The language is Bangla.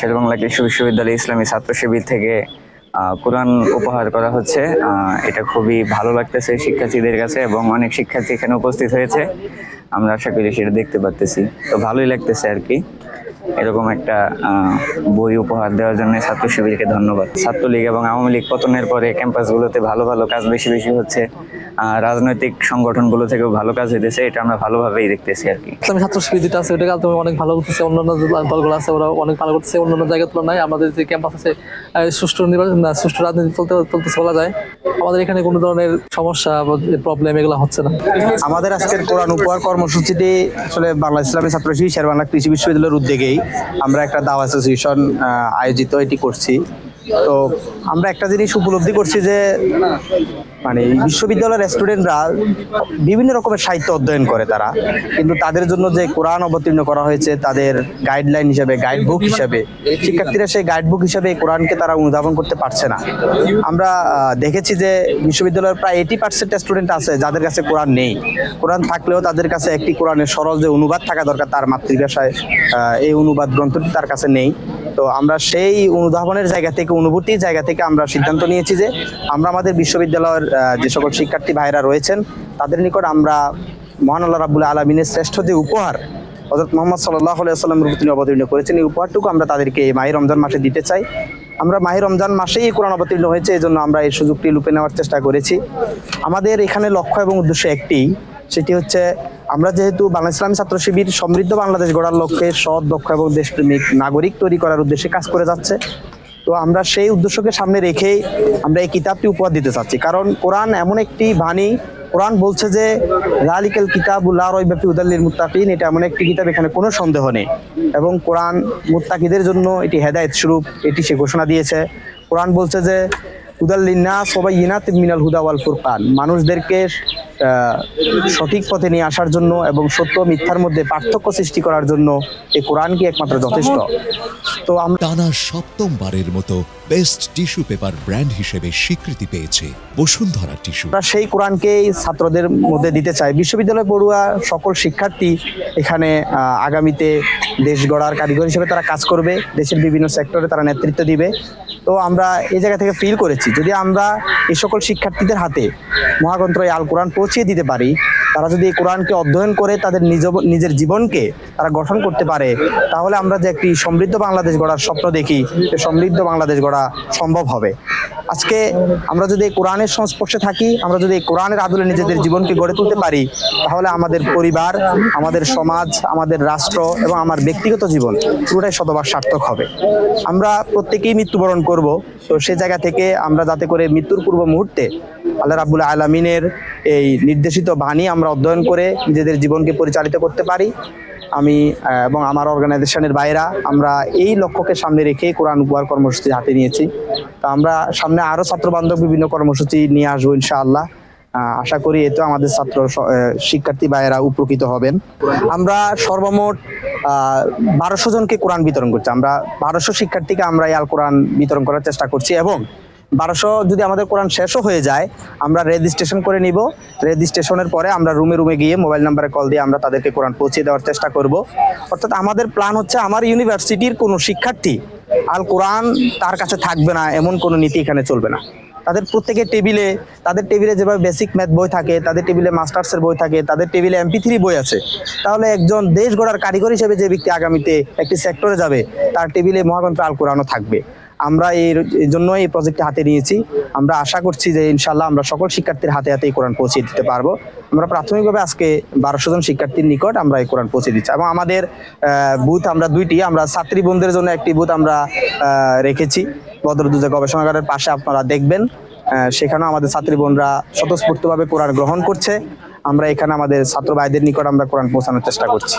শেরেবাংলা কৃষি বিশ্ববিদ্যালয় ইসলামী ছাত্র শিবির থেকে কোরআন উপহার করা হচ্ছে। এটা খুবই ভালো লাগতেছে শিক্ষার্থীদের কাছে এবং অনেক শিক্ষার্থী এখানে উপস্থিত হয়েছে। আমরা আশা করি সেটা দেখতে পারতেছি, তো ভালোই লাগতেছে আর কি। এরকম একটা বই উপহার দেওয়ার জন্য ছাত্র শিবিরকে ধন্যবাদ। ছাত্রলীগ এবং আওয়ামী লীগ পতনের পরে ক্যাম্পাসগুলোতে ভালো ভালো কাজ বেশি বেশি হচ্ছে, রাজনৈতিক সংগঠনগুলো থেকেও ভালো কাজ হইতেছে, এটা আমরা ভালোভাবেই দেখতেছি আর কি। ইসলামী ছাত্র শিবির যেটা আছে ওটা তুমি অনেক ভালো করতেছে, অন্যান্য দলগুলো আছে ওরা অনেক ভালো করতেছে অন্যান্য জায়গার তুলনায়। আমাদের যে ক্যাম্পাস আছে সুষ্ঠু রাজনীতি চলতেছে বলা যায়। আমাদের এখানে কোনো ধরনের সমস্যা প্রবলেম এগুলো হচ্ছে না। আমাদের আজকের কোরআন উপহার কর্মসূচিটি আসলে বাংলা ইসলামী ছাত্র শিবির শেরেবাংলা কৃষি বিশ্ববিদ্যালয়ের উদ্যোগেই আমরা একটা দাওয়া অ্যাসোসিয়েশন আয়োজিত এটি করছি। তো আমরা একটা জিনিস উপলব্ধি করছি যে মানে বিশ্ববিদ্যালয়ের স্টুডেন্টরা বিভিন্ন রকমের সাহিত্য অধ্যয়ন করে তারা, কিন্তু তাদের জন্য যে কোরআন অবতীর্ণ করা হয়েছে তাদের গাইডলাইন হিসাবে, গাইড বুক হিসাবে, শিক্ষার্থীরা সেই গাইড বুক হিসাবে কোরআনকে তারা অনুধাবন করতে পারছে না। আমরা দেখেছি যে বিশ্ববিদ্যালয়ের প্রায় 80% স্টুডেন্ট আছে যাদের কাছে কোরআন নেই। কোরআন থাকলেও তাদের কাছে একটি কোরআনের সরল যে অনুবাদ থাকা দরকার তার মাতৃভাষায়, এই অনুবাদ গ্রন্থটি তার কাছে নেই। তো আমরা সেই অনুধাবনের জায়গা থেকে, অনুভূতির জায়গা থেকে আমরা সিদ্ধান্ত নিয়েছি যে আমরা আমাদের বিশ্ববিদ্যালয়ের যে সকল শিক্ষার্থী ভাইরা রয়েছেন তাদের নিকট আমরা মহান আল্লাহ রাব্বুল আলামিনের শ্রেষ্ঠ যে উপহার হযরত মুহাম্মদ সাল্লাল্লাহু আলাইহি ওয়াসাল্লামের উপর তিনি অবতীর্ণ করেছেন, এই উপহারটুকু আমরা তাদেরকে এই মাহে রমজান মাসে দিতে চাই। আমরা মাহে রমজান মাসেই কোরআন অবতীর্ণ হয়েছে, এই জন্য আমরা এই সুযোগটি লুপে নেওয়ার চেষ্টা করেছি। আমাদের এখানে লক্ষ্য এবং উদ্দেশ্য একটি, সেটি হচ্ছে আমরা যেহেতু বাংলা ইসলামী ছাত্র শিবির সমৃদ্ধ বাংলাদেশ গড়ার লক্ষ্যে সৎ, দক্ষ এবং দেশপ্রেমিক নাগরিক তৈরি করার উদ্দেশ্যে কাজ করে যাচ্ছে। তো আমরা সেই উদ্দেশ্যকে সামনে রেখেই আমরা এই কিতাবটি উপহার দিতে চাচ্ছি। কারণ কোরআন এমন একটি বাণী, কোরআন বলছে যে যালিকাল কিতাবুল লা রাইবা ফিহি হুদাল লিল মুত্তাকিন, এটা এমন একটি কিতাব এখানে কোনো সন্দেহ নেই, এবং কোরআন মুত্তাকিদের জন্য এটি হেদায়েত স্বরূপ, এটি সে ঘোষণা দিয়েছে। কোরআন বলছে যে হুদাল লিন্নাস ওয়া বায়িনাতিন মিনাল হুদা ওয়াল ফুরকান, মানুষদেরকে সঠিক পথে নিয়ে আসার জন্য এবং সত্য মিথ্যার মধ্যে পার্থক্য সৃষ্টি করার জন্য এই কোরআন কি একমাত্র যথেষ্ট। তো টানা সপ্তমবারের মতো বেস্ট টিস্যু পেপার ব্র্যান্ড হিসেবে স্বীকৃতি পেয়েছে বসুন্ধরা টিস্যু। আমরা সেই কোরআনকেই ছাত্রদের মধ্যে দিতে চাই। বিশ্ববিদ্যালয় পড়ুয়া সকল শিক্ষার্থী এখানে আগামীতে দেশ গড়ার কারিগর হিসেবে তারা কাজ করবে, দেশের বিভিন্ন সেক্টরে তারা নেতৃত্ব দিবে। তো আমরা এই জায়গা থেকে ফিল করেছি যদি আমরা এই সকল শিক্ষার্থীদের হাতে মহাগ্রন্থ আল কোরআন পৌঁছিয়ে দিতে পারি, তারা যদি এই কোরআনকে অধ্যয়ন করে তাদের নিজের জীবনকে তারা গঠন করতে পারে, তাহলে আমরা যে একটি সমৃদ্ধ বাংলাদেশ গড়ার স্বপ্ন দেখি, সে সমৃদ্ধ বাংলাদেশ গড়া সম্ভব হবে। আজকে আমরা যদি এই কোরআনের সংস্পর্শে থাকি, আমরা যদি এই কোরআনের আদলে নিজেদের জীবনকে গড়ে তুলতে পারি, তাহলে আমাদের পরিবার, আমাদের সমাজ, আমাদের রাষ্ট্র এবং আমার ব্যক্তিগত জীবন পুরোটাই শতভাগ সার্থক হবে। আমরা প্রত্যেকেই মৃত্যুবরণ করব, তো সে জায়গা থেকে আমরা যাতে করে মৃত্যুর পূর্ব মুহূর্তে আল্লাহ রাব্বুল আলামিনের এই নির্দেশিত বাণী আমরা অধ্যয়ন করে নিজেদের জীবনকে পরিচালিত করতে পারি, আমি এবং আমার অর্গানাইজেশনের বাইরা আমরা এই লক্ষ্যকে সামনে রেখে কোরআন উপহার কর্মসূচি হাতে নিয়েছি। তো আমরা সামনে আরও ছাত্রবান্ধব বিভিন্ন কর্মসূচি নিয়ে আসবো ইনশাআল্লাহ। আশা করি এতে আমাদের ছাত্র শিক্ষার্থী ভাইয়েরা উপকৃত হবেন। আমরা সর্বমোট 1200 জনকে কোরআন বিতরণ করছি। আমরা 1200 শিক্ষার্থীকে আমরা এই আল কোরআন বিতরণ করার চেষ্টা করছি, এবং 1200 যদি আমাদের কোরআন শেষও হয়ে যায় আমরা রেজিস্ট্রেশন করে নিব। রেজিস্ট্রেশনের পরে আমরা রুমে রুমে গিয়ে মোবাইল নাম্বারে কল দিয়ে আমরা তাদেরকে কোরআন পৌঁছে দেওয়ার চেষ্টা করব। অর্থাৎ আমাদের প্ল্যান হচ্ছে আমার ইউনিভার্সিটির কোনো শিক্ষার্থী আল কোরআন তার কাছে থাকবে না এমন কোনো নীতি এখানে চলবে না। তাদের প্রত্যেকের তাদের টেবিলে যেভাবে বেসিক ম্যাথ বই থাকে, তাদের টেবিলে মাস্টার্সের বই থাকে, তাদের টেবিলে MP3 বই আছে, তাহলে একজন দেশ গড়ার কারিগর হিসেবে যে ব্যক্তি আগামীতে একটি সেক্টরে যাবে তার টেবিলে মহাগ্রন্থ আল কোরআনও থাকবে। আমরা এই জন্য এই প্রজেক্টটি হাতে নিয়েছি। আমরা আশা করছি যে ইনশাল্লাহ আমরা সকল শিক্ষার্থীর হাতে হাতে এই কোরআন পৌঁছে দিতে পারবো। আমরা প্রাথমিকভাবে আজকে 1200 জন শিক্ষার্থীর নিকট আমরা এই কোরআন পৌঁছে দিচ্ছি, এবং আমাদের বুথ আমরা দুইটি, আমরা ছাত্রী বোনদের জন্য একটি বুথ আমরা রেখেছি বদরুদ্দোজা গবেষণাগারের পাশে, আপনারা দেখবেন সেখানেও আমাদের ছাত্রী বোনরা স্বতঃস্ফূর্তভাবে কোরআন গ্রহণ করছে। আমরা এখানে আমাদের ছাত্র ভাইদের নিকট আমরা কোরআন পৌঁছানোর চেষ্টা করছি।